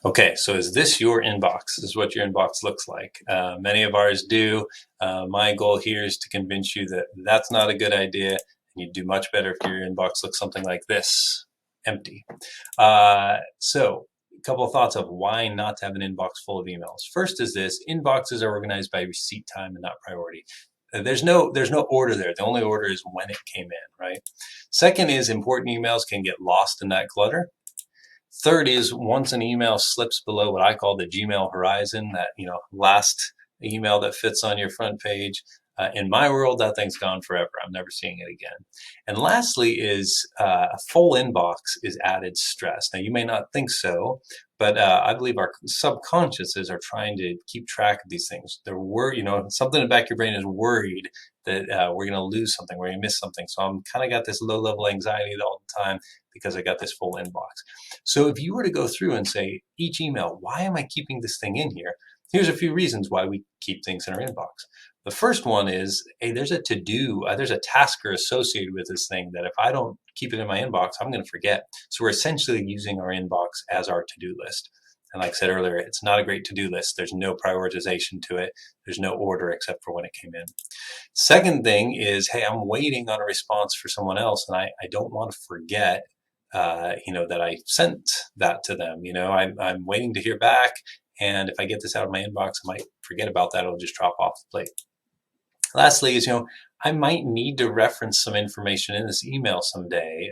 Okay, so is this your inbox? This is what your inbox looks like. Many of ours do. My goal here is to convince you that that's not a good idea, and you'd do much better if your inbox looks something like this, empty. So a couple of thoughts of why not to have an inbox full of emails. First is this: inboxes are organized by receipt time and not priority. There's no order there. The only order is when it came in, right? Second is important emails can get lost in that clutter. Third is once an email slips below what I call the Gmail horizon, that last email that fits on your front page. In my world, that thing's gone forever. I'm never seeing it again. And lastly is a full inbox is added stress. Now, you may not think so, but I believe our subconsciouses are trying to keep track of these things. They're worried, something in the back of your brain is worried that we're going to lose something, we're going to miss something. So I'm kind of got this low level anxiety all the time because I got this full inbox. So if you were to go through and say, each email, why am I keeping this thing in here? Here's a few reasons why we keep things in our inbox. The first one is, hey, there's a to-do, there's a tasker associated with this thing that if I don't keep it in my inbox, I'm going to forget. So we're essentially using our inbox as our to-do list. And like I said earlier, it's not a great to-do list. There's no prioritization to it. There's no order except for when it came in. Second thing is, hey, I'm waiting on a response for someone else, and I don't want to forget that I sent that to them. I'm waiting to hear back, and if I get this out of my inbox, I might forget about that. It'll just drop off the plate. Lastly is, I might need to reference some information in this email someday,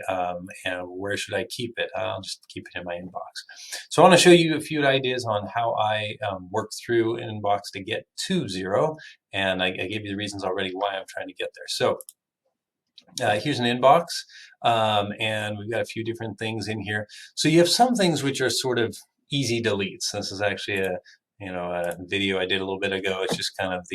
and where should I keep it? I'll just keep it in my inbox. So I want to show you a few ideas on how I work through an inbox to get to zero, and I gave you the reasons already why I'm trying to get there. So here's an inbox, and we've got a few different things in here. So you have some things which are sort of easy deletes. This is actually a video I did a little bit ago. It's just kind of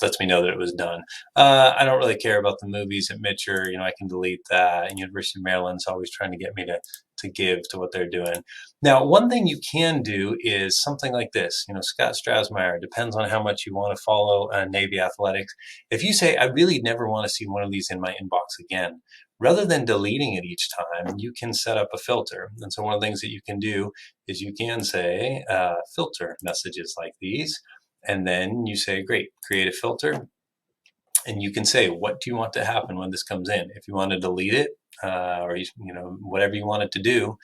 lets me know that it was done. I don't really care about the movies at Mitcher. I can delete that. And University of Maryland's always trying to get me to give to what they're doing. Now, one thing you can do is something like this. Scott Strasmeyer, depends on how much you want to follow Navy athletics. If you say, I really never want to see one of these in my inbox again, rather than deleting it each time, you can set up a filter. And so one of the things that you can do is you can say, filter messages like these. And then you say, great, create a filter. And you can say, what do you want to happen when this comes in? If you want to delete it, or whatever you want it to do,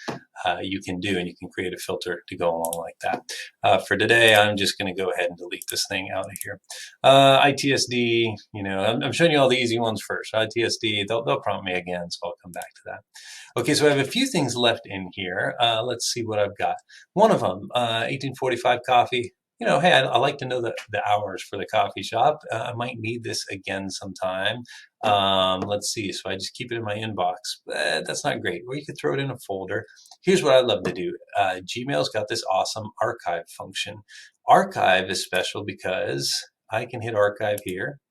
you can do, and you can create a filter to go along like that. For today, I'm just going to go ahead and delete this thing out of here. ITSD, I'm showing you all the easy ones first. ITSD, they'll prompt me again, so I'll come back to that. Okay, so I have a few things left in here. Let's see what I've got. One of them, 1845 coffee. Hey, I like to know the hours for the coffee shop. I might need this again sometime. Let's see. So I just keep it in my inbox. That's not great. Or you could throw it in a folder. Here's what I love to do. Gmail's got this awesome archive function. Archive is special because I can hit archive here.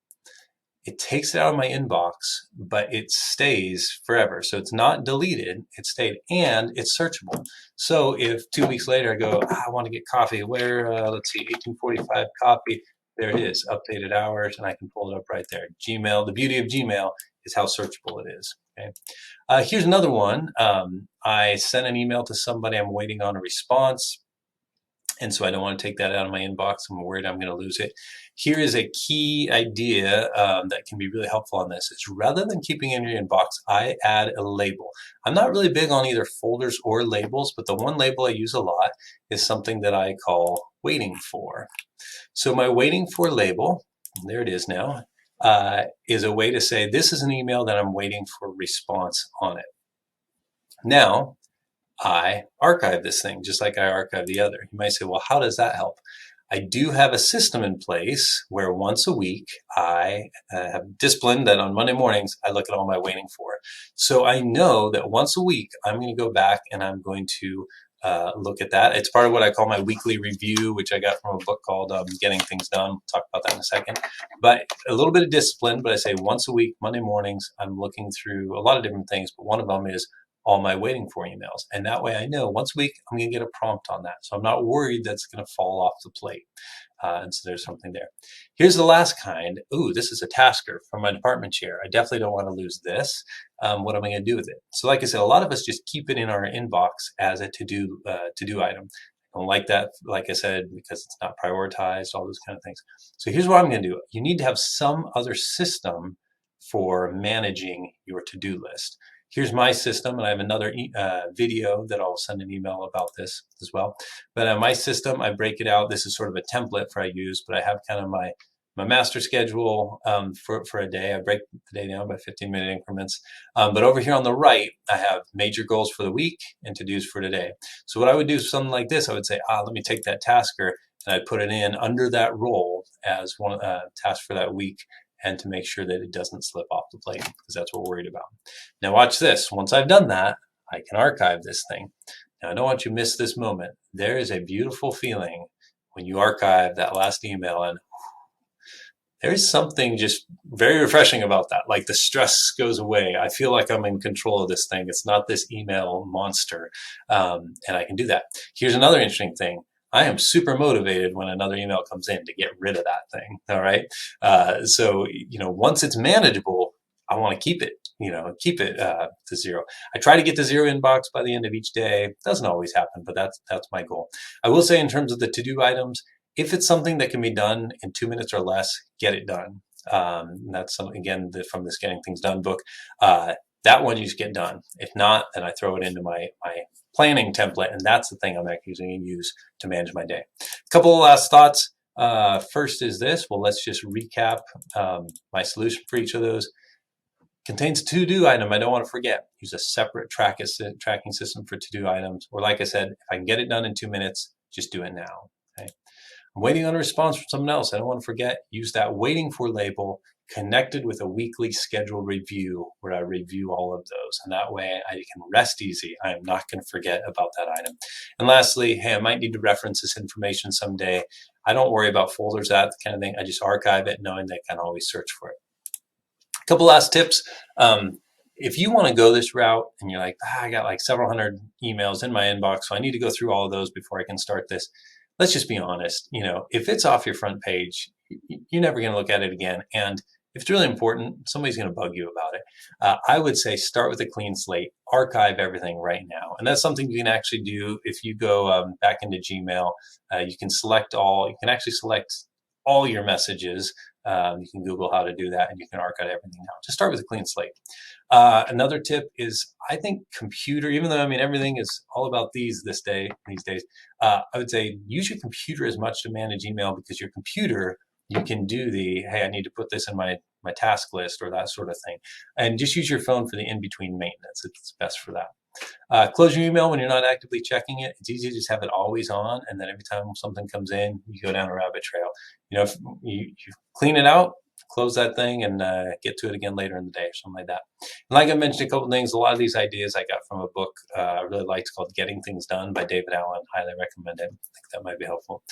It takes it out of my inbox, but it stays forever. So it's not deleted, it stayed, and it's searchable. So if 2 weeks later I go, I want to get coffee, let's see, 1845 coffee, there it is, updated hours, and I can pull it up right there. Gmail, the beauty of Gmail is how searchable it is. Okay. Here's another one. I sent an email to somebody, I'm waiting on a response. And so I don't want to take that out of my inbox. I'm worried I'm going to lose it. Here is a key idea that can be really helpful on this. Is rather than keeping it in your inbox, I add a label. I'm not really big on either folders or labels, but the one label I use a lot is something that I call waiting for. So my waiting for label, there it is now, is a way to say this is an email that I'm waiting for a response on it. Now, I archive this thing just like I archive the other. You might say, well, how does that help? I do have a system in place where once a week I have disciplined that on Monday mornings I look at all my waiting for. So I know that once a week I'm going to go back and I'm going to look at that. It's part of what I call my weekly review, which I got from a book called Getting Things Done. We'll talk about that in a second. But a little bit of discipline, but I say once a week, Monday mornings, I'm looking through a lot of different things, but one of them is all my waiting for emails. And that way I know once a week I'm going to get a prompt on that. So I'm not worried that's going to fall off the plate. And so there's something there. Here's the last kind. Ooh, this is a tasker from my department chair. I definitely don't want to lose this. What am I going to do with it? So like I said, a lot of us just keep it in our inbox as a to-do item. I don't like that, like I said, because it's not prioritized, all those kind of things. So here's what I'm going to do. You need to have some other system for managing your to-do list. Here's my system, and I have another video that I'll send an email about this as well. But my system, I break it out. This is sort of a template for I use, but I have kind of my master schedule for a day. I break the day down by 15-minute increments. But over here on the right, I have major goals for the week and to-dos for today. So what I would do is something like this. I would say, let me take that tasker and I'd put it in under that role as one task for that week, and to make sure that it doesn't slip off the plate, because that's what we're worried about. Now watch this. Once I've done that, I can archive this thing. Now I don't want you to miss this moment. There is a beautiful feeling when you archive that last email, and there's something just very refreshing about that. Like the stress goes away. I feel like I'm in control of this thing. It's not this email monster, and I can do that. Here's another interesting thing. I am super motivated when another email comes in to get rid of that thing. All right. So, once it's manageable, I want to keep it, keep it to zero. I try to get to zero inbox by the end of each day. Doesn't always happen, but that's my goal. I will say, in terms of the to-do items, if it's something that can be done in 2 minutes or less, get it done. That's something, again, from this Getting Things Done book. That one you just get done. If not, then I throw it into my planning template, and that's the thing I'm actually going to use to manage my day. A couple of last thoughts. First is this. Well, let's just recap my solution for each of those. Contains a to-do item I don't want to forget. Use a separate tracking system for to-do items. Or like I said, if I can get it done in 2 minutes, just do it now. Okay? I'm waiting on a response from someone else. I don't want to forget. Use that waiting for label connected with a weekly scheduled review where I review all of those. And that way I can rest easy. I am not going to forget about that item. And lastly, hey, I might need to reference this information someday. I don't worry about folders, that kind of thing. I just archive it knowing that I can always search for it. A couple last tips. If you want to go this route and you're like, I got like several hundred emails in my inbox, so I need to go through all of those before I can start this. Let's just be honest. If it's off your front page, you're never going to look at it again. And if it's really important, somebody's going to bug you about it. I would say start with a clean slate, archive everything right now. And that's something you can actually do if you go back into Gmail. You can actually select all your messages. You can Google how to do that, and you can archive everything now. Just start with a clean slate. Another tip is, I think computer, even though everything is all about these days, I would say use your computer as much to manage email, because your computer, you can do hey, I need to put this in my task list or that sort of thing. And just use your phone for the in-between maintenance. It's best for that. Close your email when you're not actively checking it. It's easy to just have it always on, and then every time something comes in, you go down a rabbit trail. If you clean it out, close that thing, and get to it again later in the day or something like that. And like I mentioned, a couple things, a lot of these ideas I got from a book I really liked called Getting Things Done by David Allen. Highly recommend it. I think that might be helpful.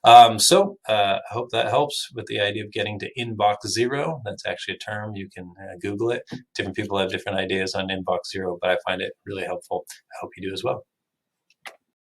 I hope that helps with the idea of getting to inbox zero. That's actually a term. You can Google it. Different people have different ideas on inbox zero, but I find it really helpful. I hope you do as well.